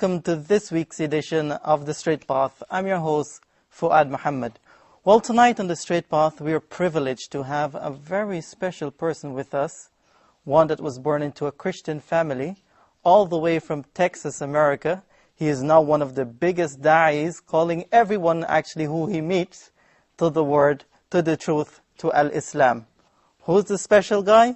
Welcome to this week's edition of The Straight Path. I'm your host, Fuad Muhammad. Well, tonight on The Straight Path, we are privileged to have a very special person with us, one that was born into a Christian family, all the way from Texas, America. He is now one of the biggest da'is, calling everyone actually who he meets to the word, to the truth, to Al-Islam. Who's the special guy?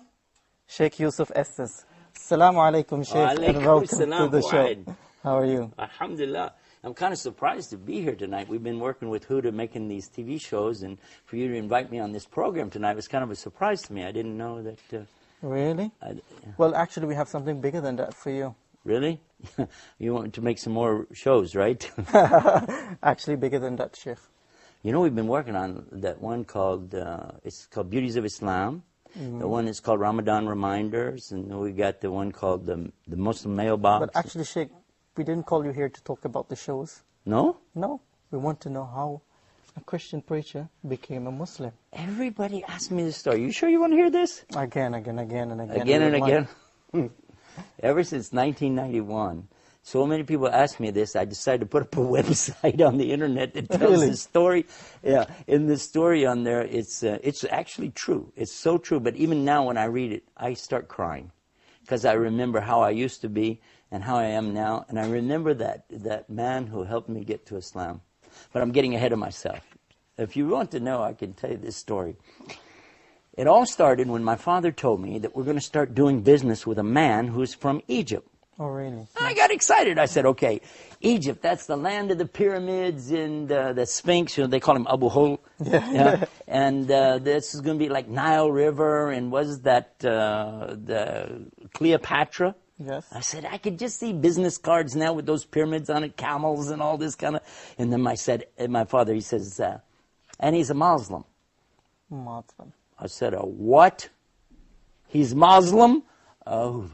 Sheikh Yusuf Estes. Assalamu alaikum, Sheikh, and welcome to the show. How are you? Alhamdulillah. I'm kind of surprised to be here tonight. We've been working with Huda making these TV shows, and for you to invite me on this program tonight was kind of a surprise to me. I didn't know that... Really? Well, actually, we have something bigger than that for you. Really? You want to make some more shows, right? Actually, bigger than that, Sheikh. You know, we've been working on that one called, it's called Beauties of Islam. Mm-hmm. The one is called Ramadan Reminders, and we got the one called the Muslim Mailbox. But actually, Sheikh, we didn't call you here to talk about the shows. No? No. We want to know how a Christian preacher became a Muslim. Everybody asks me this story. You sure you want to hear this? Again and again. Again and again? Ever since 1991, so many people ask me this, I decided to put up a website on the internet that tells the story. Yeah, in the story on there, it's actually true. It's so true, but even now when I read it, I start crying. Because I remember how I used to be and how I am now, and I remember that man who helped me get to Islam. But I'm getting ahead of myself. If you want to know, I can tell you this story. It all started when my father told me that we're going to start doing business with a man who's from Egypt. Oh, really? I got excited. I said, okay, Egypt, that's the land of the pyramids and the Sphinx. You know, they call him Abu Hol. Yeah. And this is going to be like Nile River, and was that the Cleopatra? Yes. I said, I could just see business cards now with those pyramids on it, camels and all this kind of... And then my father, he says, and he's a Muslim. Muslim. I said, a what? He's Muslim? Oh.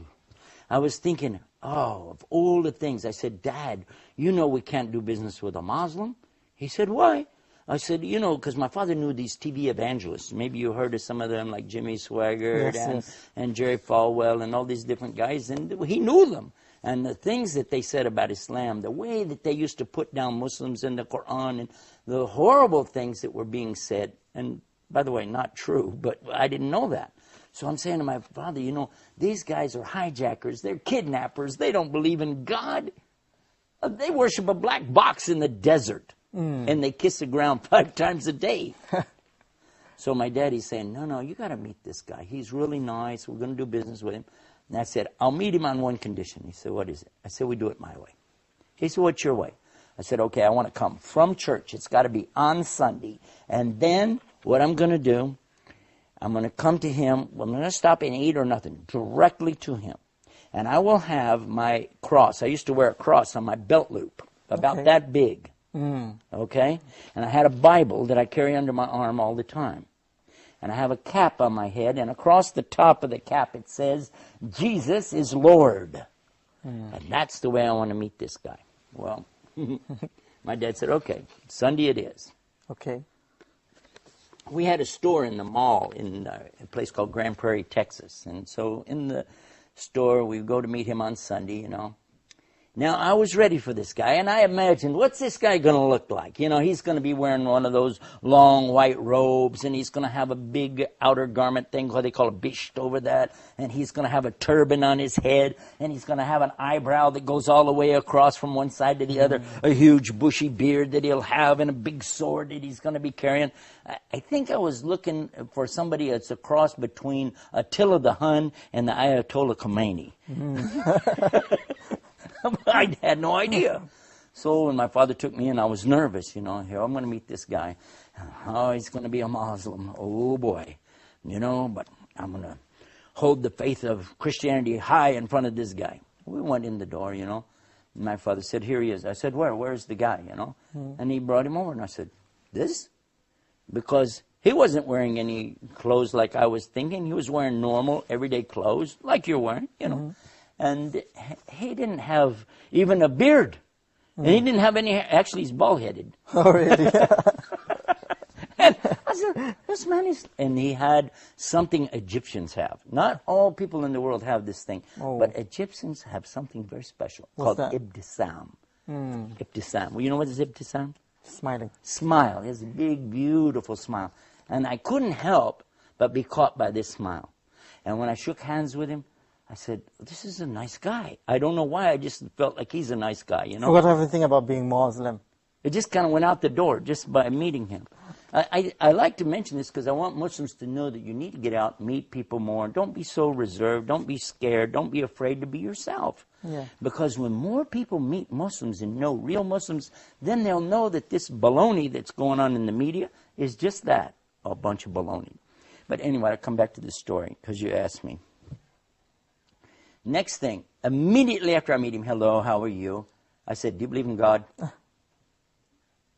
I was thinking, of all the things. I said, Dad, you know we can't do business with a Muslim? He said, why? I said, you know, because my father knew these TV evangelists. Maybe you heard of some of them, like Jimmy Swaggart and Jerry Falwell and all these different guys. And he knew them. And the things that they said about Islam, the way that they used to put down Muslims in the Quran, and the horrible things that were being said. And by the way, not true, but I didn't know that. So I'm saying to my father, you know, these guys are hijackers. They're kidnappers. They don't believe in God. They worship a black box in the desert. And they kiss the ground 5 times a day. So my daddy's saying, no, you got to meet this guy. He's really nice. We're going to do business with him. And I said, I'll meet him on one condition. He said, what is it? I said, we do it my way. He said, what's your way? I said, okay, I want to come from church. It's got to be on Sunday. And then what I'm going to do, I'm going to come to him. I'm going to stop and eat or nothing, directly to him. And I will have my cross. I used to wear a cross on my belt loop, about that big. Okay? And I had a Bible that I carry under my arm all the time. And I have a cap on my head, and across the top of the cap it says, Jesus is Lord. And that's the way I want to meet this guy. Well, my dad said, okay, Sunday it is. Okay. We had a store in the mall in a place called Grand Prairie, Texas. And so in the store, we go to meet him on Sunday, you know. Now, I was ready for this guy, and I imagined, what's this guy going to look like? You know, he's going to be wearing one of those long white robes, and he's going to have a big outer garment thing, what they call a bisht over that, and he's going to have a turban on his head, and he's going to have an eyebrow that goes all the way across from one side to the other, a huge bushy beard that he'll have, and a big sword that he's going to be carrying. I think I was looking for somebody that's a cross between Attila the Hun and the Ayatollah Khomeini. I had no idea. So when my father took me in, I was nervous, you know. Here, I'm going to meet this guy. Oh, he's going to be a Muslim. Oh, boy. You know, but I'm going to hold the faith of Christianity high in front of this guy. We went in the door, you know. And my father said, here he is. I said, where's the guy, you know? And he brought him over, and I said, this? Because he wasn't wearing any clothes like I was thinking. He was wearing normal, everyday clothes, like you're wearing, you know. And he didn't have even a beard. And he didn't have any hair. Actually, he's bald-headed. Oh, really? And I said, this man is... And he had something Egyptians have. Not all people in the world have this thing. But Egyptians have something very special called ibtisam. Ibtisam. Well, you know what is ibtisam? Smiling. Smile. He has a big, beautiful smile. And I couldn't help but be caught by this smile. And when I shook hands with him, I said, this is a nice guy. I don't know why, I just felt like he's a nice guy, you know. Forgot everything about being Muslim. It just kind of went out the door just by meeting him. I like to mention this because I want Muslims to know that you need to get out, meet people more. Don't be so reserved. Don't be scared. Don't be afraid to be yourself. Yeah. Because when more people meet Muslims and know real Muslims, then they'll know that this baloney that's going on in the media is just that, a bunch of baloney. But anyway, I'll come back to this story because you asked me. Next thing, immediately after I meet him, hello, how are you? I said, do you believe in God?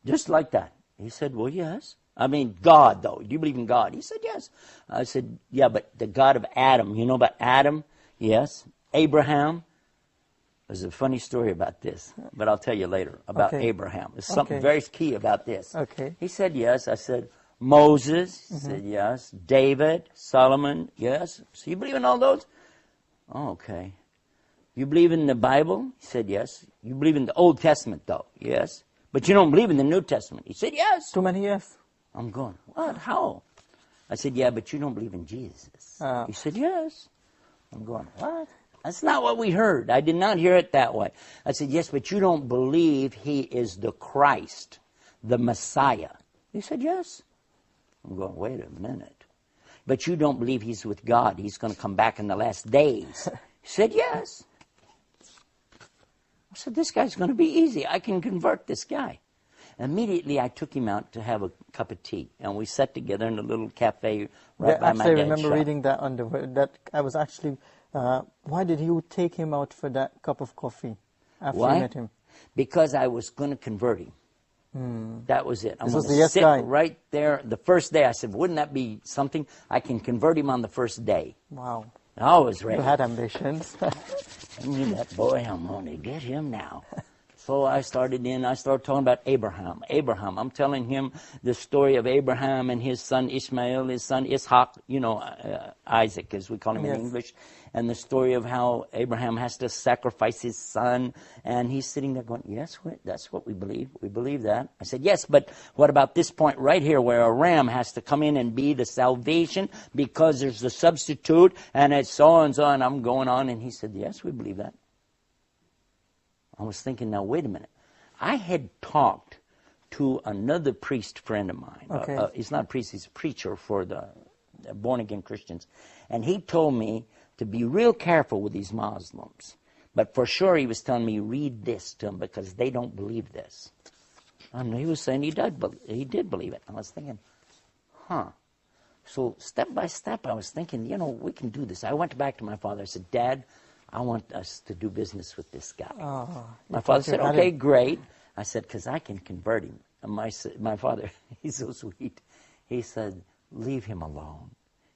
Just like that. He said, well, yes. I mean, God, though. Do you believe in God? He said, yes. I said, yeah, but the God of Adam. You know about Adam? Yes. Abraham. There's a funny story about this, but I'll tell you later about Abraham. There's something very key about this. He said, yes. I said, Moses. He said, yes. David, Solomon, yes. So you believe in all those? Oh, okay. You believe in the Bible? He said, yes. You believe in the Old Testament, though? Yes. But you don't believe in the New Testament? He said, yes. Too many yes. I'm going, what? How? I said, yeah, but you don't believe in Jesus. He said, yes. I'm going, what? That's not what we heard. I did not hear it that way. I said, yes, but you don't believe he is the Christ, the Messiah. He said, yes. I'm going, wait a minute. But you don't believe he's with God. He's going to come back in the last days. He said, yes. I said, this guy's going to be easy. I can convert this guy. Immediately, I took him out to have a cup of tea. And we sat together in a little cafe right by my dad's shop. I remember reading that on that I was actually, why did you take him out for that cup of coffee after you met him? Because I was going to convert him. That was it. I'm this was the yes guy. Right there the first day. I said, wouldn't that be something? I can convert him on the first day. Wow. I was ready. You had ambitions. I mean, that boy, I'm going to get him now. So I started talking about Abraham. I'm telling him the story of Abraham and his son Ishmael, his son Ishaq, you know, Isaac as we call him in English, and the story of how Abraham has to sacrifice his son, and he's sitting there going, yes, that's what we believe. We believe that. I said, yes, but what about this point right here where a ram has to come in and be the salvation because there's the substitute, and it's so and so, and I'm going on, and he said, yes, we believe that. I was thinking, now, wait a minute. I had talked to another priest friend of mine. He's not a priest, he's a preacher for the born-again Christians. And he told me to be real careful with these Muslims. But for sure, he was telling me, read this to them because they don't believe this. And he was saying he did believe it. I was thinking, So step by step, I was thinking, you know, we can do this. I went back to my father. I said, Dad, I want us to do business with this guy. My father said, okay, great. I said, because I can convert him. And my father, he's so sweet. He said, leave him alone.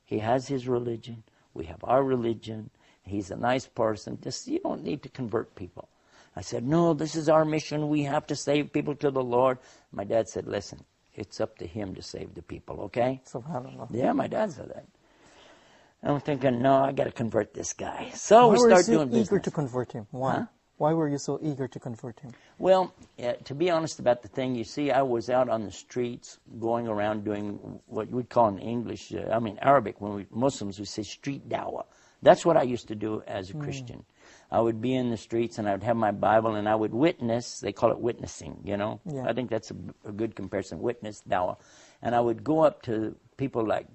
He has his religion. We have our religion. He's a nice person. Just, you don't need to convert people. I said, no, this is our mission. We have to save people to the Lord. My dad said, listen, it's up to him to save the people, okay? SubhanAllah. Yeah, my dad said that. I'm thinking, no, I got to convert this guy. So we start doing business. Why were you so eager to convert him? Why? Huh? Why were you so eager to convert him? Well, to be honest about the thing, you see, I was out on the streets going around doing what we'd call in English, Arabic, when we Muslims, we say street dawah. That's what I used to do as a Christian. I would be in the streets and I would have my Bible and I would witness. They call it witnessing, you know. Yeah. I think that's a good comparison, witness, dawah. And I would go up to people like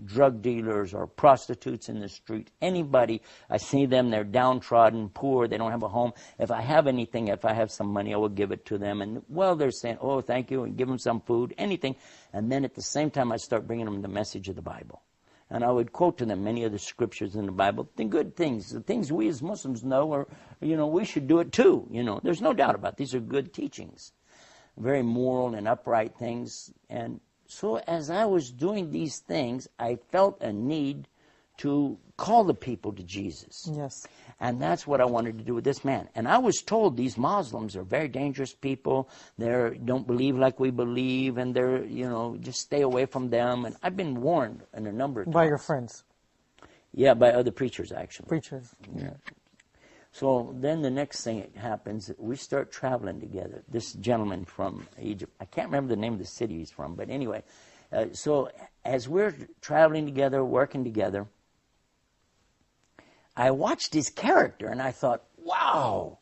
drug dealers or prostitutes in the street. Anybody, I see them, they're downtrodden, poor, they don't have a home. If I have anything, if I have some money, I will give it to them. And well, they're saying, oh, thank you, and give them some food, anything. And then at the same time, I start bringing them the message of the Bible. And I would quote to them many of the scriptures in the Bible, the good things, the things we as Muslims know, or, you know, we should do it too. You know, there's no doubt about it. These are good teachings, very moral and upright things. And so as I was doing these things, I felt a need to call the people to Jesus. Yes. And that's what I wanted to do with this man. And I was told these Muslims are very dangerous people. They don't believe like we believe, and they're, just stay away from them. And I've been warned in a number of times. By your friends? Yeah, by other preachers, actually. Preachers. Yeah. So then the next thing that happens, we start traveling together. This gentleman from Egypt, I can't remember the name of the city he's from, but anyway. So as we're traveling together, working together, I watched his character and I thought, wow.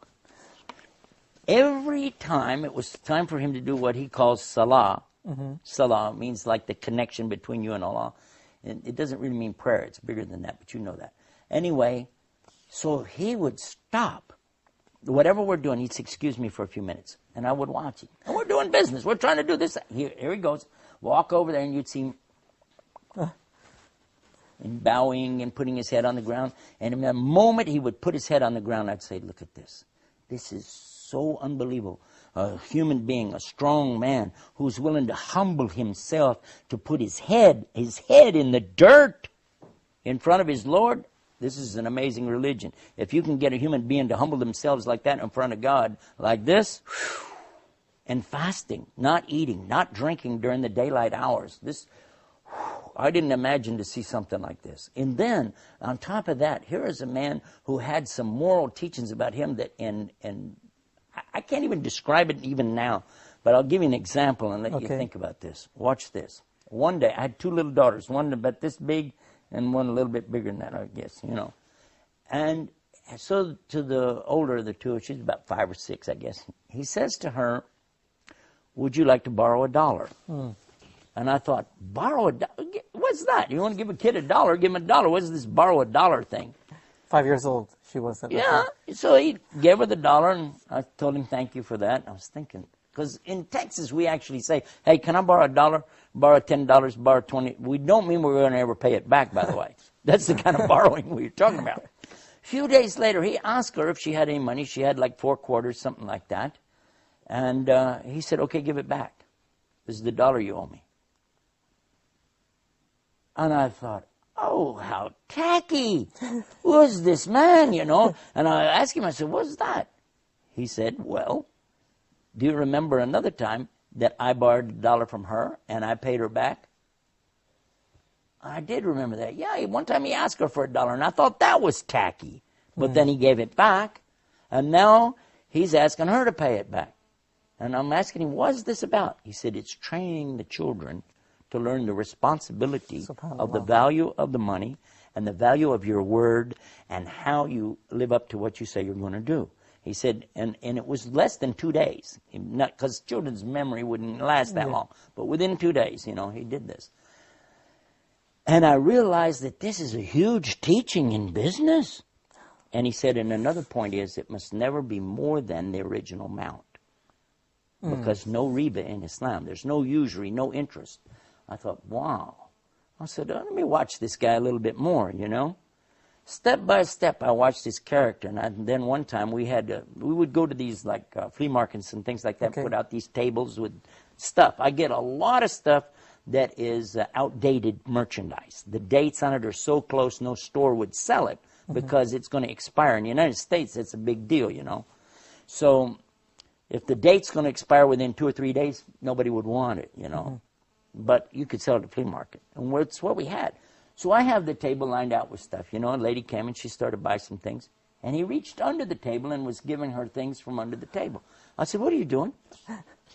Every time it was time for him to do what he calls salah. Salah means like the connection between you and Allah. And it doesn't really mean prayer. It's bigger than that, but you know that. Anyway, so he would stop. Whatever we're doing, he'd say, excuse me for a few minutes. And I would watch him. And we're doing business. We're trying to do this. Here he goes. Walk over there and you'd see him and bowing and putting his head on the ground. And in the moment he would put his head on the ground, I'd say, look at this. This is so unbelievable. A human being, a strong man, who's willing to humble himself to put his head in the dirt in front of his Lord. This is an amazing religion. If you can get a human being to humble themselves like that in front of God, like this, and fasting, not eating, not drinking during the daylight hours. I didn't imagine to see something like this. And then, on top of that, here is a man who had some moral teachings about him that, and I can't even describe it even now, but I'll give you an example and let you think about this. Watch this. One day, I had two little daughters, one about this big and one a little bit bigger than that, I guess, And so to the older of the two, she's about 5 or 6, I guess, he says to her, would you like to borrow $1? And I thought, borrow $1? What's that? You want to give a kid $1? Give him $1. What's this borrow $1 thing? 5 years old she was at the time. So he gave her the $1, and I told him thank you for that. I was thinking, because in Texas we actually say, hey, can I borrow $1? Borrow $10, borrow $20. We don't mean we're going to ever pay it back, by the way. That's the kind of borrowing we were talking about. A few days later, he asked her if she had any money. She had like 4 quarters, something like that. And he said, okay, give it back. This is the $1 you owe me. And I thought, oh, how tacky. Who's this man, And I asked him, I said, what's that? He said, well, do you remember another time that I borrowed $1 from her and I paid her back? I did remember that. Yeah, one time he asked her for $1 and I thought that was tacky. But then he gave it back. And now he's asking her to pay it back. And I'm asking him, what's this about? He said, it's training the children to learn the responsibility of the value of the money and the value of your word and how you live up to what you say you're going to do. He said, and it was less than 2 days, not because children's memory wouldn't last that long, but within 2 days, he did this. And I realized that this is a huge teaching in business. And he said, and another point is, it must never be more than the original amount. Because no riba in Islam. There's no usury, no interest. I thought, wow. I said, let me watch this guy a little bit more, Step by step, I watched his character. And then one time we would go to these like flea markets and things like that, put out these tables with stuff. I get a lot of stuff that is outdated merchandise. The dates on it are so close, no store would sell it because it's going to expire. In the United States, it's a big deal, So if the date's going to expire within 2 or 3 days, nobody would want it, But you could sell it at the flea market. And it's what we had. So I have the table lined out with stuff. A lady came and she started to buy some things. And he reached under the table and was giving her things from under the table. I said, what are you doing?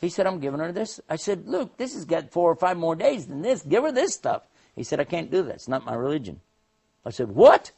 He said, I'm giving her this. I said, look, this has got 4 or 5 more days than this. Give her this stuff. He said, I can't do that. It's not my religion. I said, what?